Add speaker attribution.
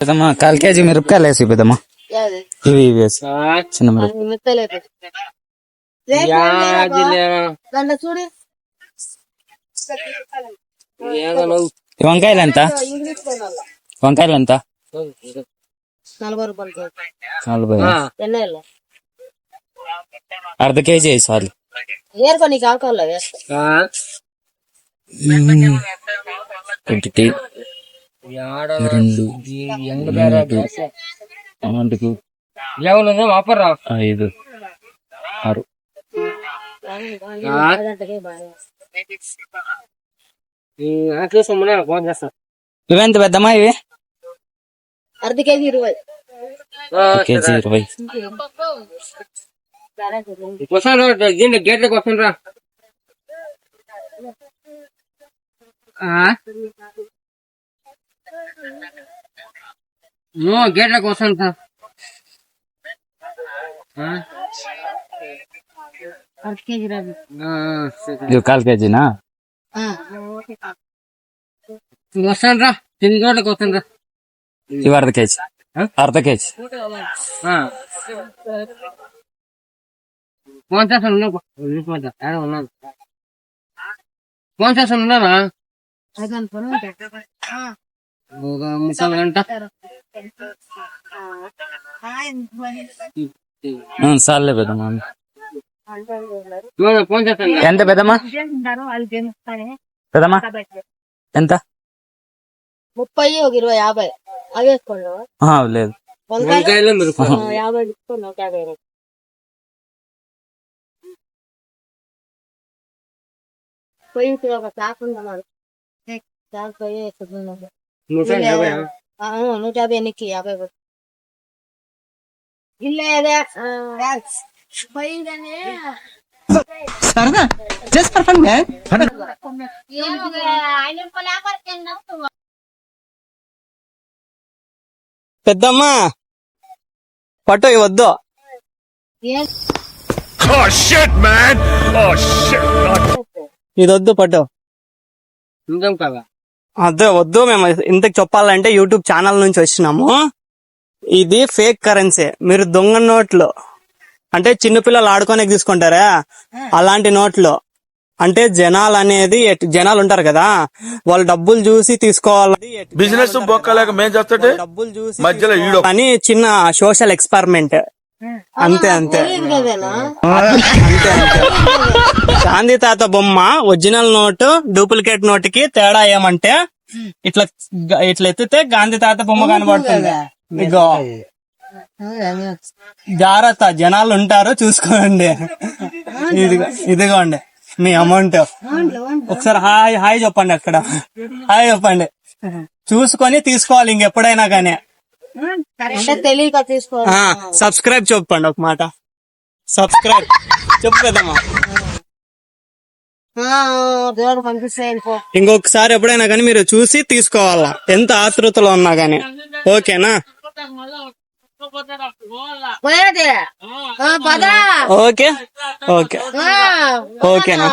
Speaker 1: పెద్దమ్మా 1/4 కేజీ మిరపకాయలు వేసి పెద్దమ్మా. ఇవి వేసి చిన్న వంకాయలు ఎంత? వంకాయలు ఎంత?
Speaker 2: 40 రూపాయలు.
Speaker 1: 40. అర్ధ కేజీ వేసాలి. ఐదు 6 ఇవెంత పెద్దమ్మా? ఇవి
Speaker 2: అర్ధ కేజీ 20.
Speaker 1: కేజీ 20.
Speaker 3: గేట్లకు వస్తుండ్రా. గేట్లకు వస్తుంటా.
Speaker 1: ఇది 1/4 కేజీనా?
Speaker 3: వస్తాండ్రా. తిని గోట్లకు వస్తుండ్రా.
Speaker 1: ఇవి అర్ధ కేజీ. అర్ధ కేజీ.
Speaker 3: ఫోన్ చేస్తాను ఉన్నానా? ముసలి గంట
Speaker 1: సార్లే పెద్దమ్మా.
Speaker 3: ఫోన్ చేస్తాను.
Speaker 1: ఎంత పెద్దమ్మా? పెద్దమ్మా ఎంత?
Speaker 2: 30, 20, 50 అవి వేసుకోండి.
Speaker 1: లేదు
Speaker 2: 50 తీసుకోండి. 50 పొయ్యి ఒక చాకుండా 150 ఎన్నికి 50 ఇల్లేదే
Speaker 4: సరదా జస్ట్ ఫర్ ఫన్ మ్యాన్.
Speaker 5: పెద్దమ్మా పట్టు వద్దు. ఇది వద్దు పట్టు. అదే వద్దు. మేము ఇంతకు చెప్పాలంటే యూట్యూబ్ ఛానల్ నుంచి వచ్చినాము. ఇది ఫేక్ కరెన్సీ. మీరు దొంగ నోట్లు అంటే చిన్నపిల్లలు ఆడుకోనికి తీసుకుంటారా అలాంటి నోట్లు. అంటే జనాలు అనేది జనాలు ఉంటారు కదా, వాళ్ళు డబ్బులు చూసి తీసుకోవాలి.
Speaker 6: బిజినెస్
Speaker 5: డబ్బులు చూసి అని చిన్న సోషల్ ఎక్స్పెరిమెంట్. అంతే అంతే అంతే అంతే. గాంధీ తాత బొమ్మ ఒరిజినల్ నోటు డూప్లికేట్ నోటుకి తేడా ఏమంటే ఇట్లా ఇట్లా ఎత్తితే గాంధీ తాత బొమ్మ కనబడుతుంది. ఇగో జాగ్రత్త, జనాలు ఉంటారు చూసుకోండి. ఇదిగోండి మీ అమౌంట్. ఒకసారి హాయ్ హాయ్ చెప్పండి. అక్కడ హాయ్ చెప్పండి. చూసుకొని తీసుకోవాలి ఇంకెప్పుడైనా కానీ.
Speaker 2: తెలియక తీసుకోవాలి.
Speaker 5: సబ్స్క్రైబ్ చెప్పండి ఒక మాట. సబ్స్క్రైబ్ చెప్పు కదమ్మా. ఇంకొకసారి ఎప్పుడైనా కానీ మీరు చూసి తీసుకోవాలా, ఎంత ఆతృతలో ఉన్నా గానీ. ఓకేనా? ఓకే ఓకే ఓకేనా?